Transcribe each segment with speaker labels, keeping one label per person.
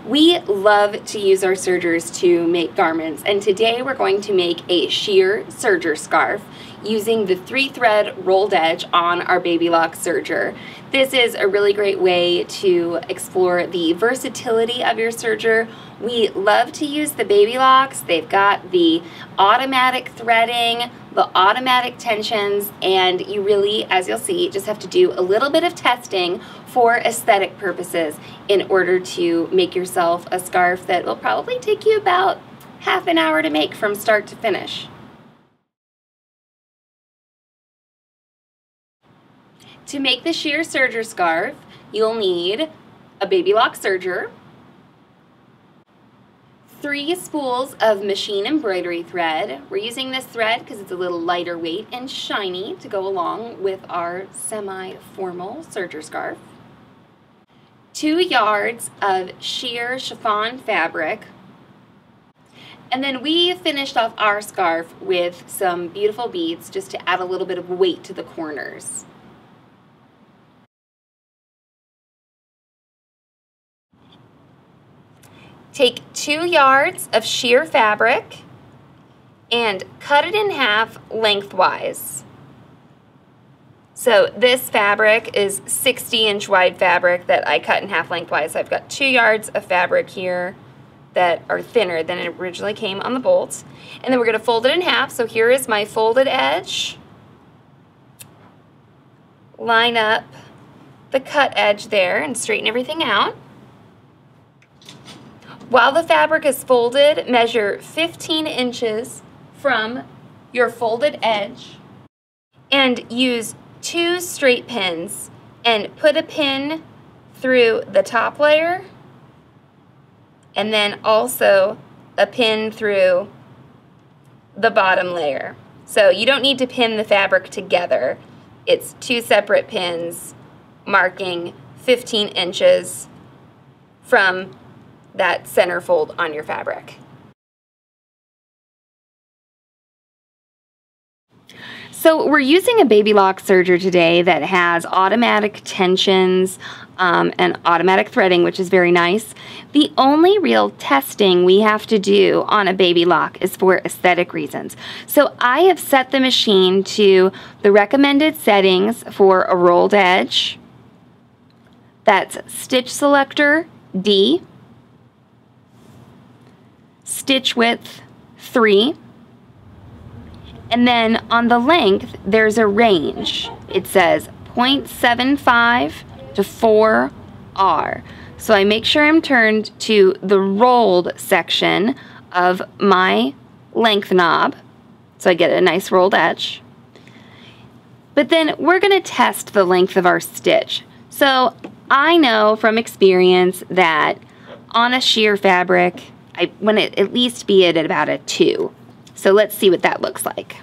Speaker 1: We love to use our sergers to make garments, and today we're going to make a sheer serger scarf using the 3-thread rolled edge on our Baby Lock serger. This is a really great way to explore the versatility of your serger. We love to use the Baby Locks. They've got the automatic threading, the automatic tensions, and you really, as you'll see, just have to do a little bit of testing for aesthetic purposes in order to make yourself a scarf that will probably take you about half an hour to make from start to finish. To make the sheer serger scarf, you'll need a Baby Lock serger, 3 spools of machine embroidery thread. We're using this thread because it's a little lighter weight and shiny to go along with our semi-formal serger scarf. 2 yards of sheer chiffon fabric. And then we finished off our scarf with some beautiful beads just to add a little bit of weight to the corners. Take 2 yards of sheer fabric and cut it in half lengthwise. So this fabric is 60-inch wide fabric that I cut in half lengthwise. So I've got 2 yards of fabric here that are thinner than it originally came on the bolts. And then we're going to fold it in half. So here is my folded edge. Line up the cut edge there and straighten everything out. While the fabric is folded, measure 15 inches from your folded edge and use 2 straight pins and put a pin through the top layer and then also a pin through the bottom layer. So you don't need to pin the fabric together. It's 2 separate pins marking 15 inches from that center fold on your fabric. So we're using a Baby Lock serger today that has automatic tensions and automatic threading, which is very nice. The only real testing we have to do on a Baby Lock is for aesthetic reasons. So I have set the machine to the recommended settings for a rolled edge. That's stitch selector D, stitch width 3, and then on the length there's a range. It says 0.75 to 4R. So I make sure I'm turned to the rolled section of my length knob so I get a nice rolled edge. But then we're going to test the length of our stitch. So I know from experience that on a sheer fabric I want it at least be at about a 2. So let's see what that looks like.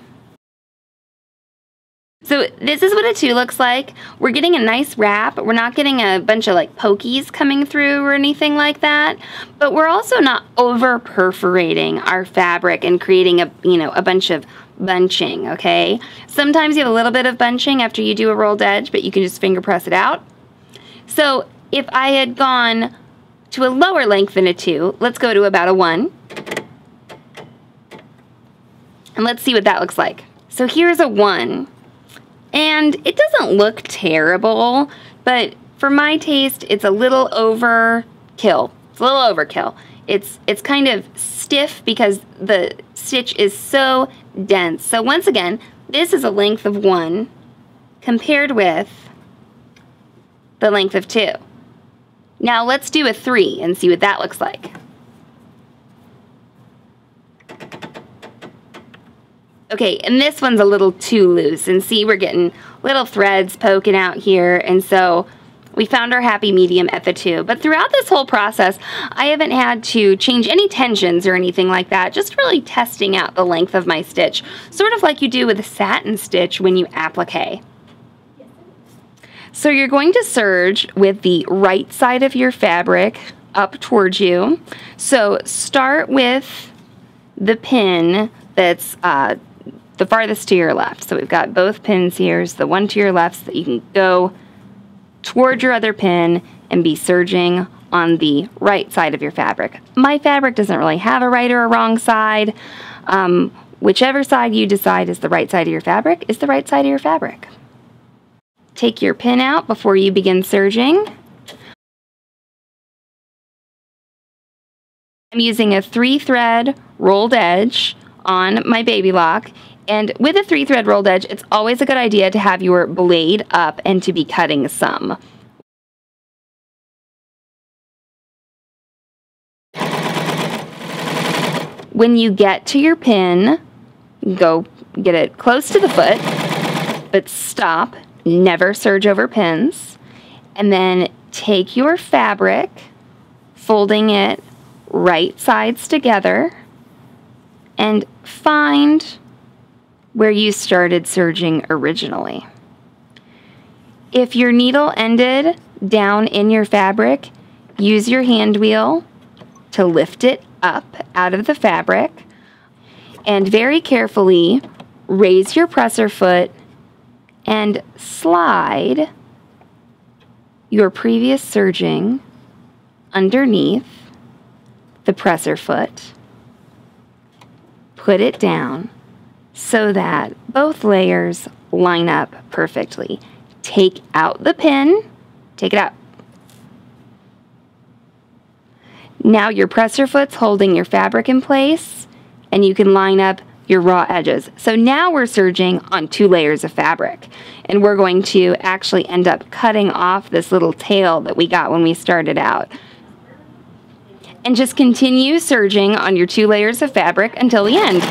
Speaker 1: So this is what a 2 looks like. We're getting a nice wrap. We're not getting a bunch of like pokies coming through or anything like that. But we're also not over perforating our fabric and creating a bunch of bunching, okay? Sometimes you have a little bit of bunching after you do a rolled edge, but you can just finger press it out. So if I had gone to a lower length than a 2, let's go to about a 1. And let's see what that looks like. So here's a 1. And it doesn't look terrible, but for my taste, it's a little overkill. It's a little overkill. It's kind of stiff because the stitch is so dense. So once again, this is a length of 1 compared with the length of 2. Now let's do a 3 and see what that looks like. Okay, and this one's a little too loose, and see, we're getting little threads poking out here, and so we found our happy medium at the 2. But throughout this whole process, I haven't had to change any tensions or anything like that, just really testing out the length of my stitch, sort of like you do with a satin stitch when you applique. So you're going to serge with the right side of your fabric up towards you. So start with the pin that's the farthest to your left. So we've got both pins here. So the one to your left so that you can go toward your other pin and be serging on the right side of your fabric. My fabric doesn't really have a right or a wrong side. Whichever side you decide is the right side of your fabric is the right side of your fabric. Take your pin out before you begin serging. I'm using a 3-thread rolled edge on my baby lock, and with a 3-thread rolled edge, it's always a good idea to have your blade up and to be cutting some. When you get to your pin, go get it close to the foot, but stop, never serge over pins, and then take your fabric, folding it right sides together, and find where you started serging originally. If your needle ended down in your fabric, use your hand wheel to lift it up out of the fabric, and very carefully raise your presser foot and slide your previous serging underneath the presser foot. Put it down so that both layers line up perfectly. Take out the pin, take it out. Now your presser foot's holding your fabric in place, and you can line up your raw edges. So now we're serging on 2 layers of fabric, and we're going to actually end up cutting off this little tail that we got when we started out. And just continue serging on your 2 layers of fabric until the end.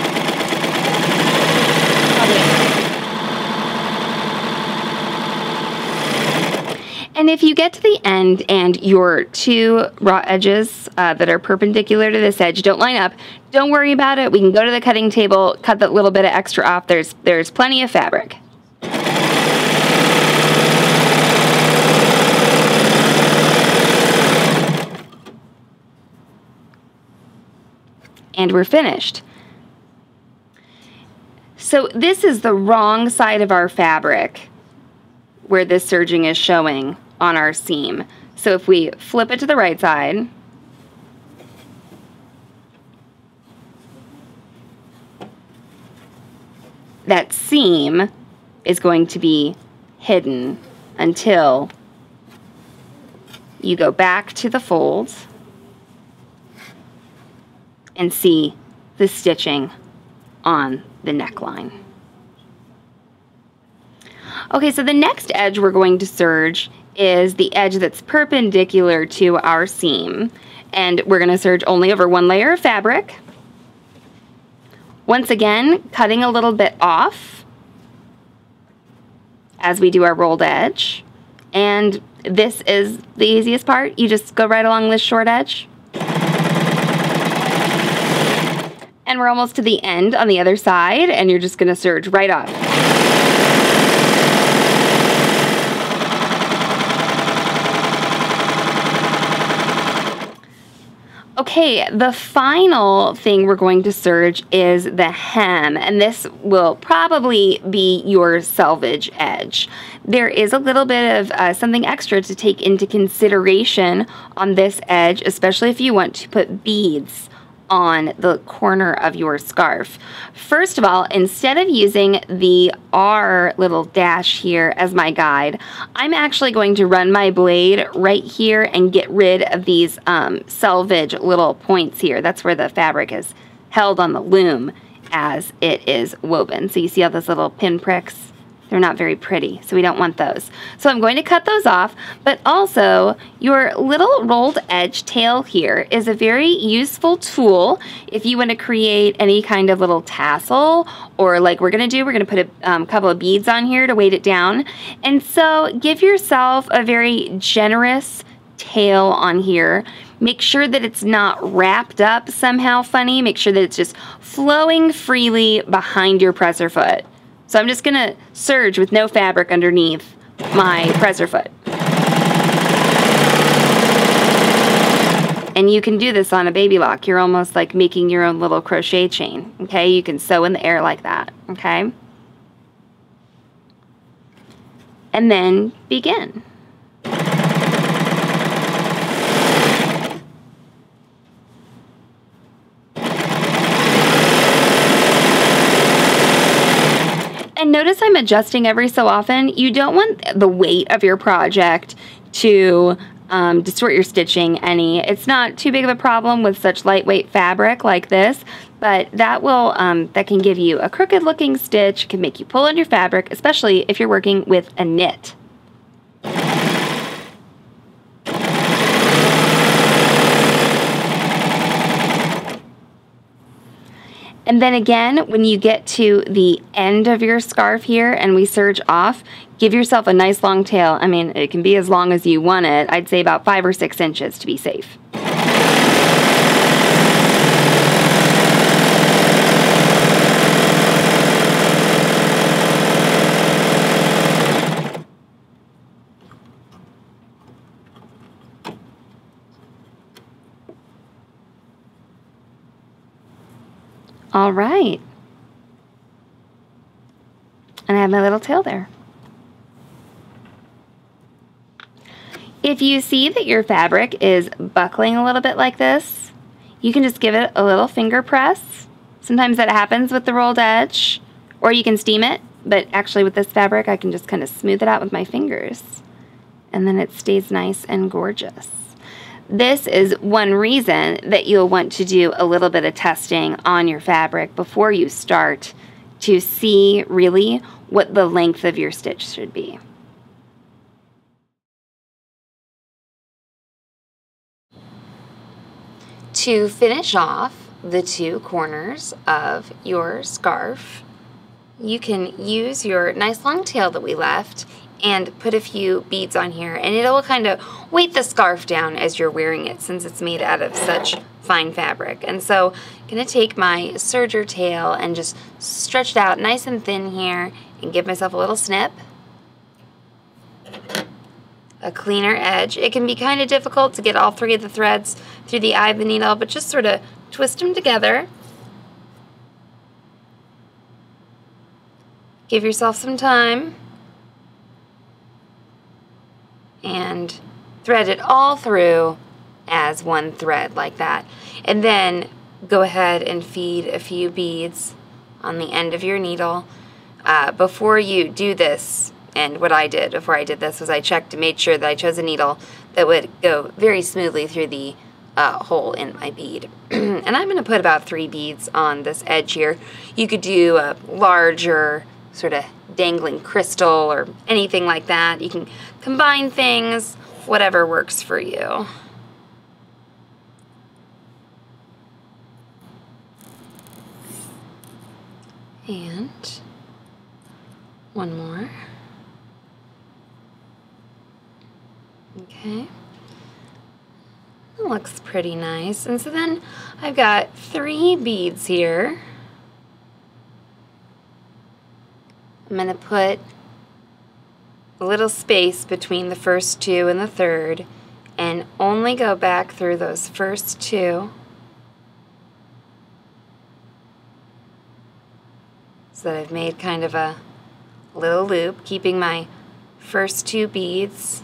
Speaker 1: And if you get to the end and your 2 raw edges that are perpendicular to this edge don't line up, don't worry about it. We can go to the cutting table, cut that little bit of extra off. There's plenty of fabric. And we're finished. So this is the wrong side of our fabric where this serging is showing on our seam. So if we flip it to the right side, that seam is going to be hidden until you go back to the fold and see the stitching on the neckline. Okay, so the next edge we're going to serge is the edge that's perpendicular to our seam, and we're going to serge only over 1 layer of fabric. Once again, cutting a little bit off as we do our rolled edge, and this is the easiest part. You just go right along this short edge. And we're almost to the end on the other side, and you're just going to serge right off. Okay, the final thing we're going to serge is the hem, and this will probably be your selvage edge. There is a little bit of something extra to take into consideration on this edge, especially if you want to put beads on the corner of your scarf. First of all, instead of using the R little dash here as my guide, I'm actually going to run my blade right here and get rid of these selvage little points here. That's where the fabric is held on the loom as it is woven. So you see all those little pin pricks? They're not very pretty, so we don't want those. So I'm going to cut those off, but also your little rolled edge tail here is a very useful tool if you want to create any kind of little tassel, or like we're going to put a couple of beads on here to weight it down. And so give yourself a very generous tail on here. Make sure that it's not wrapped up somehow funny. Make sure that it's just flowing freely behind your presser foot. So I'm just going to serge with no fabric underneath my presser foot. And you can do this on a baby lock. You're almost like making your own little crochet chain, okay? You can sew in the air like that, okay? And then begin. And notice I'm adjusting every so often. You don't want the weight of your project to distort your stitching any. It's not too big of a problem with such lightweight fabric like this, but that can give you a crooked looking stitch, can make you pull on your fabric, especially if you're working with a knit. And then again, when you get to the end of your scarf here and we serge off, give yourself a nice long tail. I mean, it can be as long as you want it. I'd say about 5 or 6 inches to be safe. All right. And I have my little tail there. If you see that your fabric is buckling a little bit like this, you can just give it a little finger press. Sometimes that happens with the rolled edge, or you can steam it, but actually with this fabric I can just kind of smooth it out with my fingers, and then it stays nice and gorgeous. This is one reason that you'll want to do a little bit of testing on your fabric before you start to see really what the length of your stitch should be. To finish off the 2 corners of your scarf, you can use your nice long tail that we left and put a few beads on here, and it'll kind of weight the scarf down as you're wearing it since it's made out of such fine fabric. And so I'm going to take my serger tail and just stretch it out nice and thin here and give myself a little snip. A cleaner edge. It can be kind of difficult to get all 3 of the threads through the eye of the needle, but just sort of twist them together. Give yourself some time and thread it all through as one thread like that. And then go ahead and feed a few beads on the end of your needle. Before you do this, and what I did before I did this was I checked and made sure that I chose a needle that would go very smoothly through the hole in my bead. And I'm going to put about 3 beads on this edge here. You could do a larger sort of dangling crystal or anything like that. You can combine things, whatever works for you. And one more. Okay. That looks pretty nice. And so then I've got 3 beads here. I'm going to put a little space between the first 2 and the third and only go back through those first 2. So that I've made kind of a little loop, keeping my first 2 beads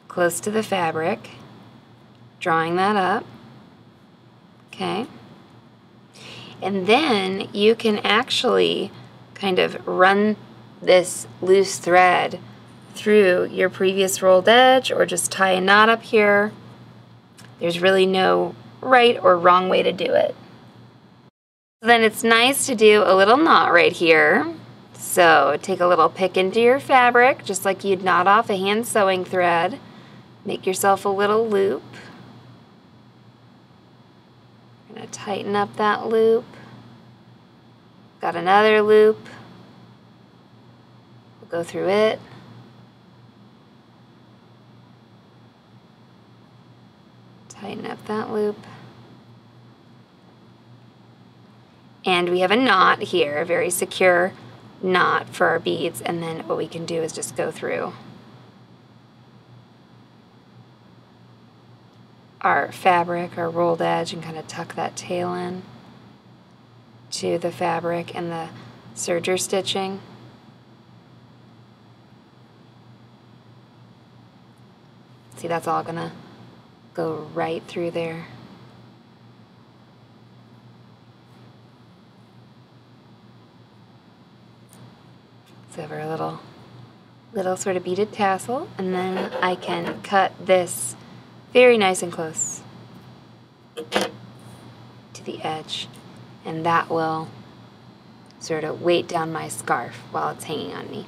Speaker 1: close to the fabric, drawing that up. Okay. And then you can actually kind of run this loose thread through your previous rolled edge or just tie a knot up here. There's really no right or wrong way to do it. Then it's nice to do a little knot right here. So take a little pick into your fabric, just like you'd knot off a hand sewing thread. Make yourself a little loop. I'm going to tighten up that loop. Got another loop. We'll go through it. Tighten up that loop. And we have a knot here, a very secure knot for our beads, and then what we can do is just go through our fabric, our rolled edge, and kind of tuck that tail in to the fabric and the serger stitching. See, that's all gonna go right through there. So have our little sort of beaded tassel, and then I can cut this very nice and close to the edge, and that will sort of weight down my scarf while it's hanging on me.